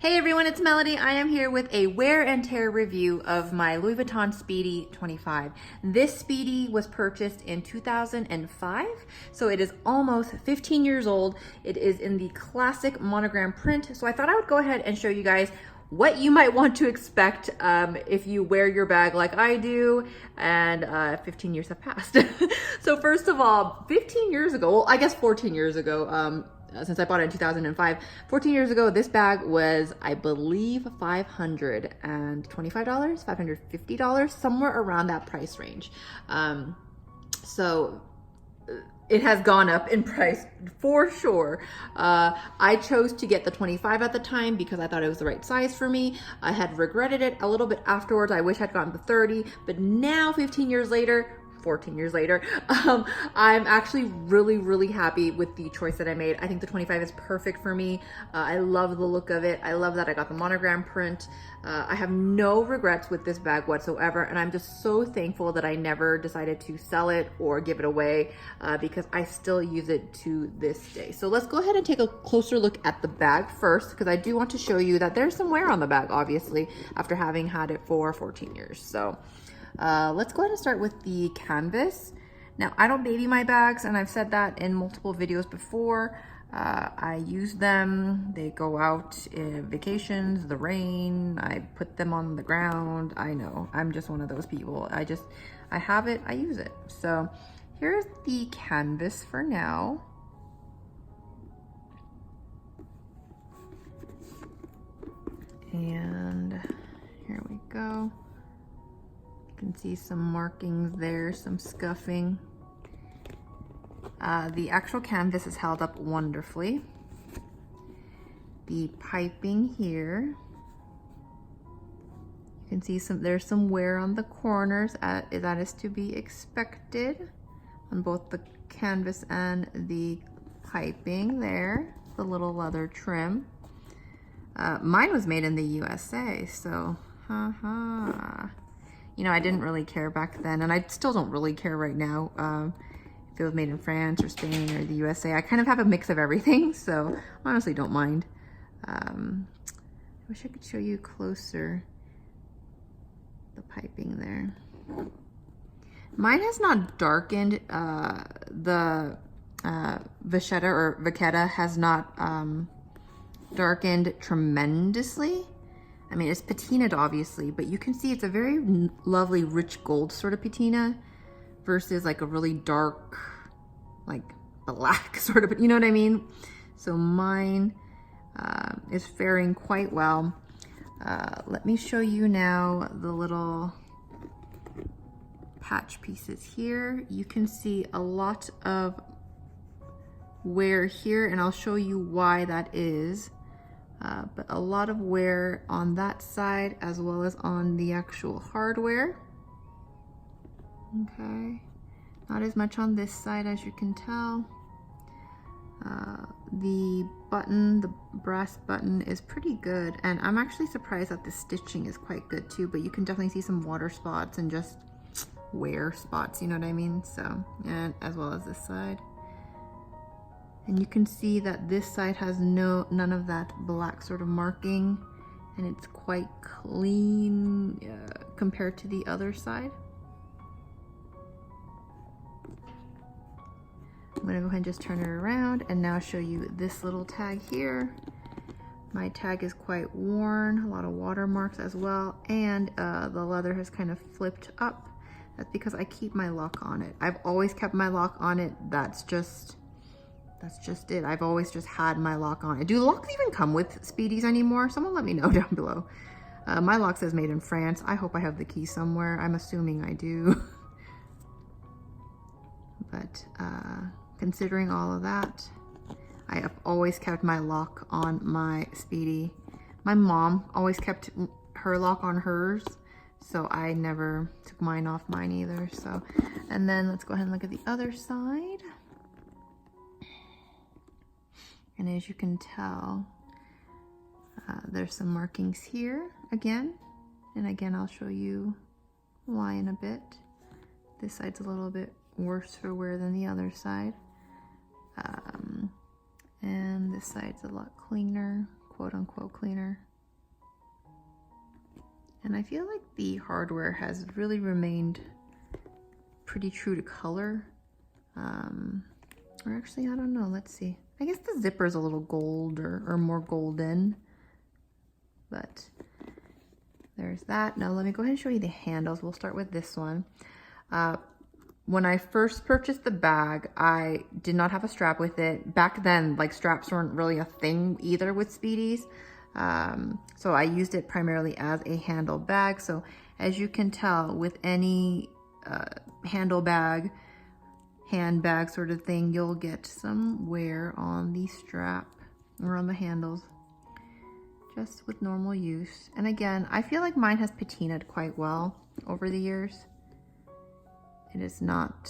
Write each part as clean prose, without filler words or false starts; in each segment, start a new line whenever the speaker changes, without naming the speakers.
Hey everyone, it's Melody. I am here with a wear and tear review of my Louis Vuitton Speedy 25. This Speedy was purchased in 2005, so it is almost 15 years old. It is in the classic monogram print, so I thought I would go ahead and show you guys what you might want to expect if you wear your bag like I do, and 15 years have passed. So first of all, 15 years ago, well, I guess 14 years ago, since I bought it in 2005, 14 years ago, this bag was, I believe, $525, $550, somewhere around that price range. So it has gone up in price for sure. I chose to get the 25 at the time because I thought it was the right size for me. I had regretted it a little bit afterwards. I wish I'd gotten the 30, but now 15 years later, 14 years later, I'm actually really happy with the choice that I made. I think the 25 is perfect for me. I love the look of it. I love that I got the monogram print. I have no regrets with this bag whatsoever, and I'm just so thankful that I never decided to sell it or give it away because I still use it to this day. So let's go ahead and take a closer look at the bag first, because I do want to show you that there's some wear on the bag, obviously, after having had it for 14 years. So let's go ahead and start with the canvas. Now, I don't baby my bags, and I've said that in multiple videos before. I use them, they go out in vacations, the rain, I put them on the ground. I know, I'm just one of those people. I have it, I use it. So here's the canvas for now. And here we go. You can see some markings there, some scuffing. The actual canvas is held up wonderfully. The piping here, you can see there's some wear on the corners. That is to be expected on both the canvas and the piping there, the little leather trim. Mine was made in the USA, so you know, I didn't really care back then, and I still don't really care right now if it was made in France or Spain or the USA. I kind of have a mix of everything, so honestly don't mind. I wish I could show you closer the piping there. Mine has not darkened. The Vachetta has not darkened tremendously. I mean, it's patinaed obviously, but you can see it's a very lovely rich gold sort of patina versus like a really dark, like black sort of, you know what I mean? So mine is faring quite well. Let me show you now the little patch pieces here. You can see a lot of wear here, and I'll show you why that is. But a lot of wear on that side as well as on the actual hardware. Okay, not as much on this side as you can tell. The button, the brass button, is pretty good, and I'm actually surprised that the stitching is quite good too, but you can definitely see some water spots and just wear spots, you know what I mean? So, and as well as this side. And you can see that this side has none of that black sort of marking, and it's quite clean compared to the other side. I'm gonna go ahead and just turn it around and now show you this little tag here. My tag is quite worn, a lot of watermarks as well, and the leather has kind of flipped up. That's because I keep my lock on it. I've always kept my lock on it. That's just it. I've always just had my lock on it. Do locks even come with Speedies anymore? Someone let me know down below. My lock says made in France. I hope I have the key somewhere. I'm assuming I do. But considering all of that, I have always kept my lock on my Speedy. My mom always kept her lock on hers, so I never took mine off mine either. So, and then let's go ahead and look at the other side. And as you can tell, there's some markings here again. And again, I'll show you why in a bit. This side's a little bit worse for wear than the other side. And this side's a lot cleaner, quote unquote cleaner. And I feel like the hardware has really remained pretty true to color. Or actually, I don't know, let's see. I guess the zipper is a little gold or more golden, but there's that. Now let me go ahead and show you the handles. We'll start with this one. When I first purchased the bag, I did not have a strap with it. Back then, like, straps weren't really a thing either with Speedies. So I used it primarily as a handle bag. So as you can tell, with any handbag sort of thing, you'll get some wear on the strap or on the handles, just with normal use. And again, I feel like mine has patinaed quite well over the years. It is not,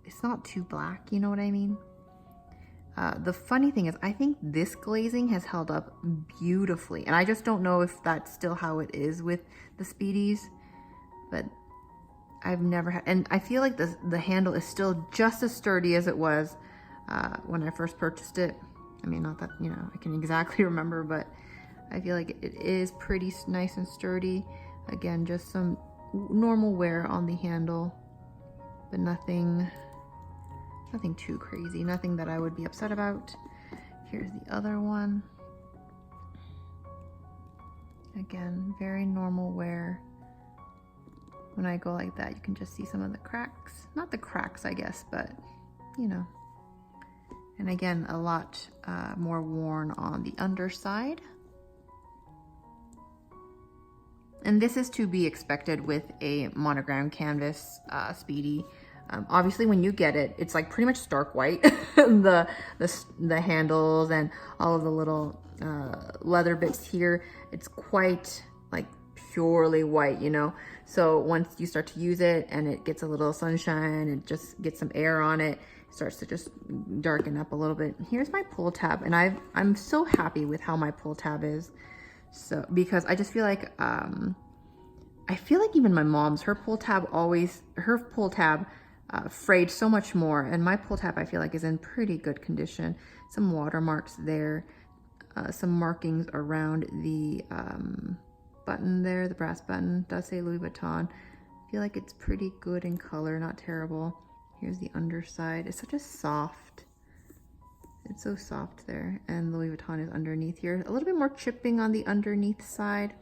it's not too black, you know what I mean? The funny thing is, I think this glazing has held up beautifully. And I just don't know if that's still how it is with the Speedies, but I've never had, and I feel like the handle is still just as sturdy as it was when I first purchased it. I mean, not that, you know, I can exactly remember, but I feel like it is pretty nice and sturdy. Again, just some normal wear on the handle, but nothing too crazy, nothing that I would be upset about. Here's the other one. Again, very normal wear. When I go like that, you can just see some of the cracks. Not the cracks, I guess, but you know. And again, a lot more worn on the underside. And this is to be expected with a monogram canvas Speedy. Obviously, when you get it, it's like pretty much stark white. the handles and all of the little leather bits here, it's quite like purely white, you know. So once you start to use it and it gets a little sunshine and just gets some air on it, it starts to just darken up a little bit. Here's my pull tab, and I'm so happy with how my pull tab is. So, because I just feel like, even my mom's, her pull tab frayed so much more, and my pull tab I feel like is in pretty good condition. Some watermarks there, some markings around the button there, the brass button does say Louis Vuitton. I feel like it's pretty good in color, not terrible. Here's the underside. It's such a soft, it's so soft there, and Louis Vuitton is underneath here. A little bit more chipping on the underneath side,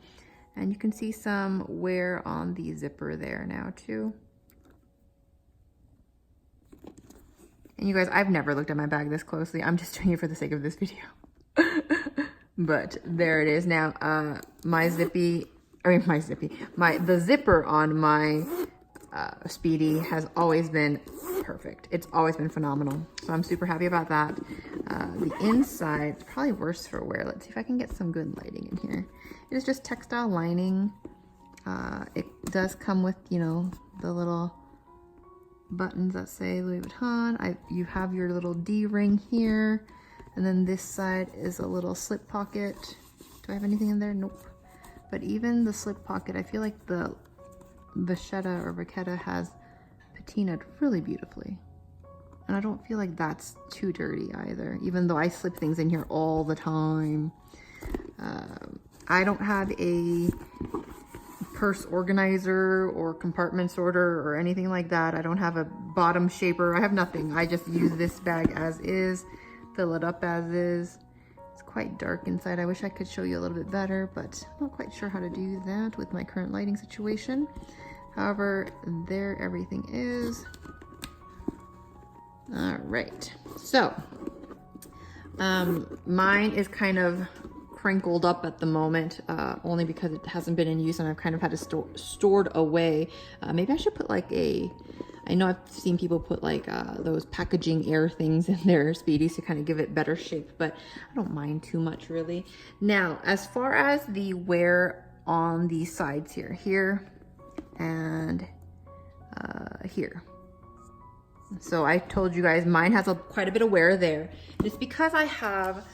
and you can see some wear on the zipper there now too. And you guys, I've never looked at my bag this closely. I'm just doing it for the sake of this video. But there it is now. The zipper on my Speedy has always been perfect. It's always been phenomenal. So I'm super happy about that. The inside is probably worse for wear. Let's see if I can get some good lighting in here. It is just textile lining. It does come with, you know, the little buttons that say Louis Vuitton. You have your little D ring here, and then this side is a little slip pocket. Do I have anything in there? Nope. But even the slip pocket, I feel like the vachetta or vachetta has patinaed really beautifully, and I don't feel like that's too dirty either, even though I slip things in here all the time. I don't have a purse organizer or compartment sorter or anything like that. I don't have a bottom shaper. I have nothing. I just use this bag as is, fill it up as is. It's quite dark inside. I wish I could show you a little bit better, but I'm not quite sure how to do that with my current lighting situation. However, there everything is. All right, so mine is kind of crinkled up at the moment, only because it hasn't been in use and I've kind of had to stored away. Maybe I should put like I know I've seen people put like those packaging air things in their Speedies to kind of give it better shape, but I don't mind too much really. Now, as far as the wear on the sides here and here. So I told you guys mine has quite a bit of wear there. It's because I have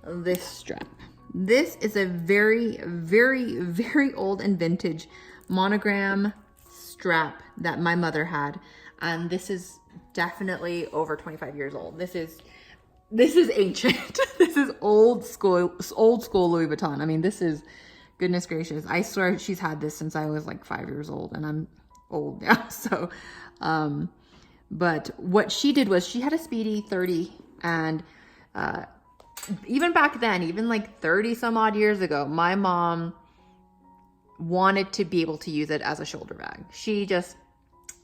this strap. This is a very, very, very old and vintage monogram strap that my mother had. And this is definitely over 25 years old. This is ancient. This is old school Louis Vuitton. I mean, this is, goodness gracious. I swear she's had this since I was like 5 years old, and I'm old now. So, but what she did was she had a Speedy 30, and even back then, even like 30 some odd years ago, my mom wanted to be able to use it as a shoulder bag.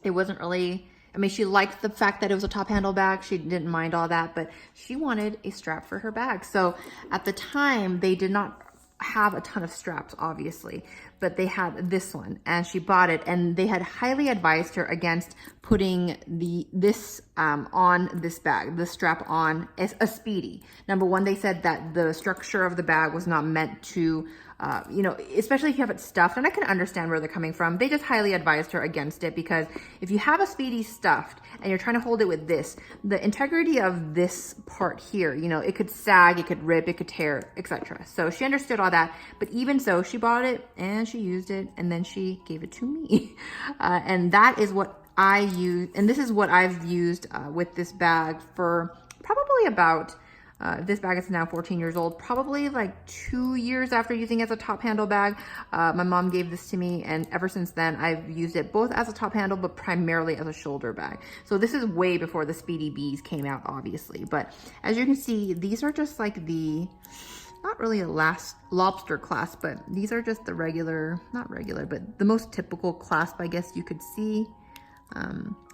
It wasn't really, I mean, she liked the fact that it was a top handle bag. She didn't mind all that, but she wanted a strap for her bag. So at the time, they did not have a ton of straps, obviously, but they had this one, and she bought it, and they had highly advised her against putting this on this bag, the strap on a Speedy. Number one, they said that the structure of the bag was not meant to, you know, especially if you have it stuffed, and I can understand where they're coming from. They just highly advised her against it, because if you have a Speedy stuffed and you're trying to hold it with this, the integrity of this part here, you know, it could sag, it could rip, it could tear, etc. So she understood all that, but even so, she bought it and she used it, and then she gave it to me. And that is what I use, and this is what I've used with this bag for probably about, this bag is now 14 years old, probably like 2 years after using it as a top handle bag. My mom gave this to me, and ever since then I've used it both as a top handle, but primarily as a shoulder bag. So this is way before the Speedy Bs came out, obviously. But as you can see, these are just like the, not really a lobster clasp, but these are just the regular, not regular, but the most typical clasp, I guess you could see.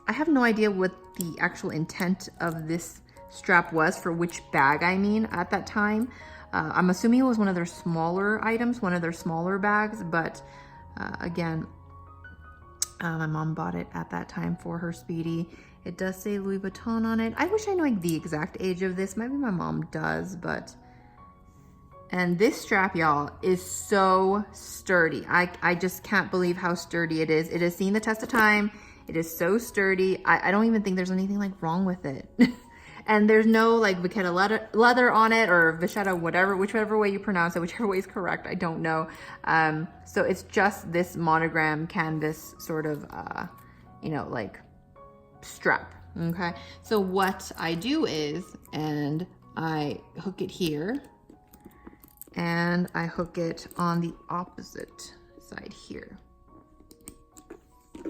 I have no idea what the actual intent of this strap was, for which bag I mean at that time. I'm assuming it was one of their smaller items, one of their smaller bags, but again, my mom bought it at that time for her Speedy. It does say Louis Vuitton on it. I wish I knew like the exact age of this. Maybe my mom does, but... And this strap, y'all, is so sturdy. I just can't believe how sturdy it is. It has seen the test of time. It is so sturdy. I don't even think there's anything like wrong with it. And there's no like Vachetta leather on it, or Vachetta, whichever way you pronounce it, whichever way is correct, I don't know. So it's just this monogram canvas sort of, you know, like strap, okay? So what I do is, and I hook it here, and I hook it on the opposite side here.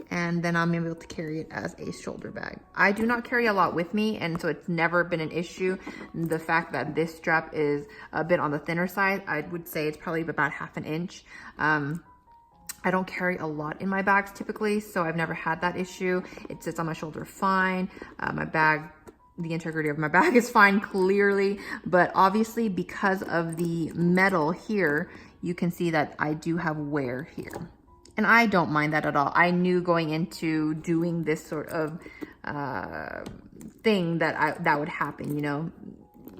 And then I'm able to carry it as a shoulder bag. I do not carry a lot with me, and so it's never been an issue. The fact that this strap is a bit on the thinner side, I would say it's probably about 1/2 inch. I don't carry a lot in my bags typically, so I've never had that issue. It sits on my shoulder fine. My bag, the integrity of my bag is fine, clearly, but obviously because of the metal here, you can see that I do have wear here. And I don't mind that at all. I knew going into doing this sort of thing that would happen, you know.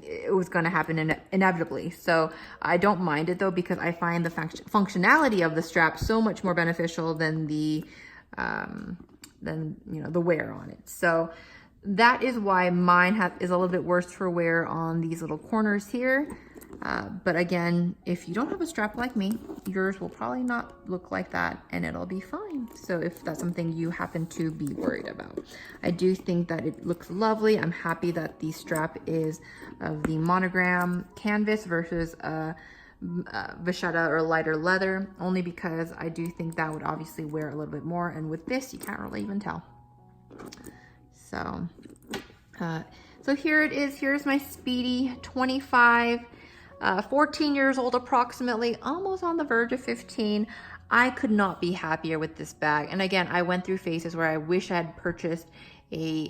It was going to happen inevitably. So I don't mind it though, because I find the functionality of the strap so much more beneficial than the, you know, the wear on it. So that is why mine is a little bit worse for wear on these little corners here. But again, if you don't have a strap like me, yours will probably not look like that, and it'll be fine. So if that's something you happen to be worried about, I do think that it looks lovely. I'm happy that the strap is of the monogram canvas versus Vachetta or lighter leather, only because I do think that would obviously wear a little bit more, and with this, you can't really even tell. So, so here it is. Here's my Speedy 25. 14 years old approximately, almost on the verge of 15. I could not be happier with this bag. And again, I went through phases where I wish I had purchased a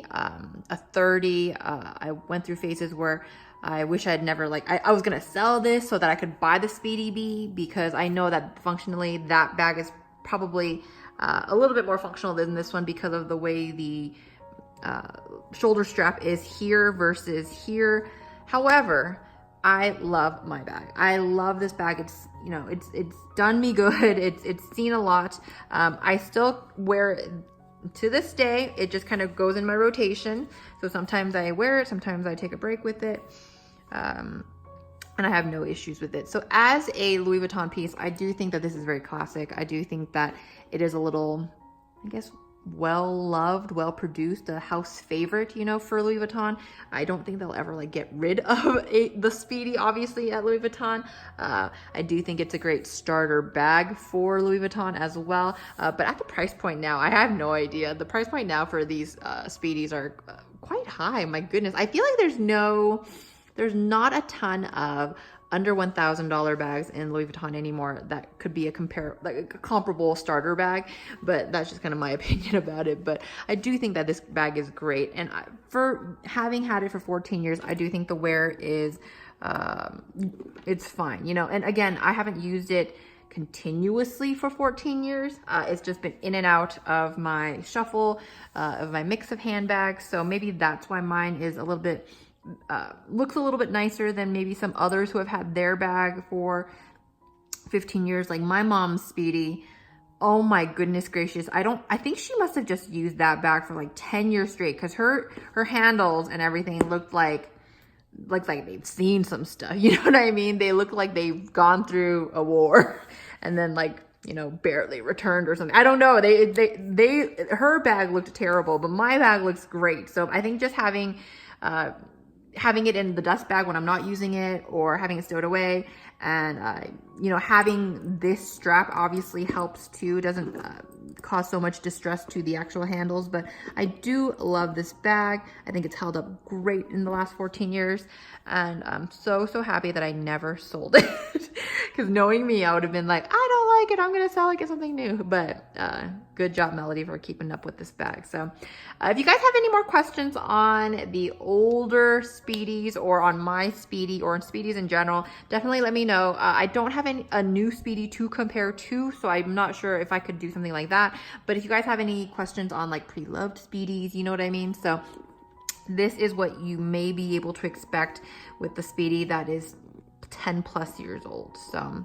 30. I went through phases where I wish I had never, like, I was gonna sell this so that I could buy the Speedy B, because I know that functionally that bag is probably a little bit more functional than this one, because of the way the shoulder strap is here versus here. However, I love my bag. I love this bag. It's, you know, it's done me good. It's seen a lot. I still wear it to this day. It just kind of goes in my rotation. So sometimes I wear it, sometimes I take a break with it. And I have no issues with it. So as a Louis Vuitton piece, I do think that this is very classic. I do think that it is a little, I guess, well loved, well produced, a house favorite, you know, for Louis Vuitton. I don't think they'll ever like get rid of the Speedy, obviously, at Louis Vuitton. I do think it's a great starter bag for Louis Vuitton as well. But at the price point now, I have no idea. The price point now for these Speedies are quite high. My goodness. I feel like there's not a ton of under $1,000 bags in Louis Vuitton anymore that could be a comparable starter bag, but that's just kind of my opinion about it. But I do think that this bag is great, and for having had it for 14 years, I do think the wear is it's fine, you know. And again, I haven't used it continuously for 14 years. It's just been in and out of my shuffle, of my mix of handbags, so maybe that's why mine is a little bit looks a little bit nicer than maybe some others who have had their bag for 15 years. Like my mom's Speedy, oh my goodness gracious, I think she must have just used that bag for like 10 years straight, because her handles and everything looked like they've seen some stuff, you know what I mean? They look like they've gone through a war and then, like, you know, barely returned or something. I don't know. Her bag looked terrible, but my bag looks great. So I think just having it in the dust bag when I'm not using it, or having it stowed away, and you know, having this strap obviously helps too. It doesn't cause so much distress to the actual handles, but I do love this bag. I think it's held up great in the last 14 years, and I'm so happy that I never sold it. Because knowing me, I would have been like, I don't like it, I'm gonna sell it, get something new. But good job, Melody, for keeping up with this bag. So if you guys have any more questions on the older Speedies, or on my Speedy, or on Speedies in general, definitely let me know. I don't have a new Speedy to compare to, so I'm not sure if I could do something like that. But if you guys have any questions on like pre-loved Speedies, you know what I mean? So this is what you may be able to expect with the Speedy that is 10 plus years old. So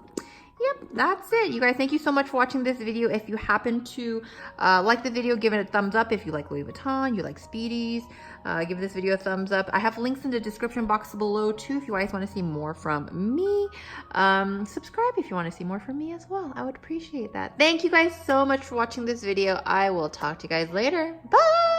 yep, that's it. You guys, thank you so much for watching this video. If you happen to like the video, give it a thumbs up. If you like Louis Vuitton, you like Speedies, give this video a thumbs up. I have links in the description box below too if you guys want to see more from me. Subscribe if you want to see more from me as well. I would appreciate that. Thank you guys so much for watching this video. I will talk to you guys later. Bye!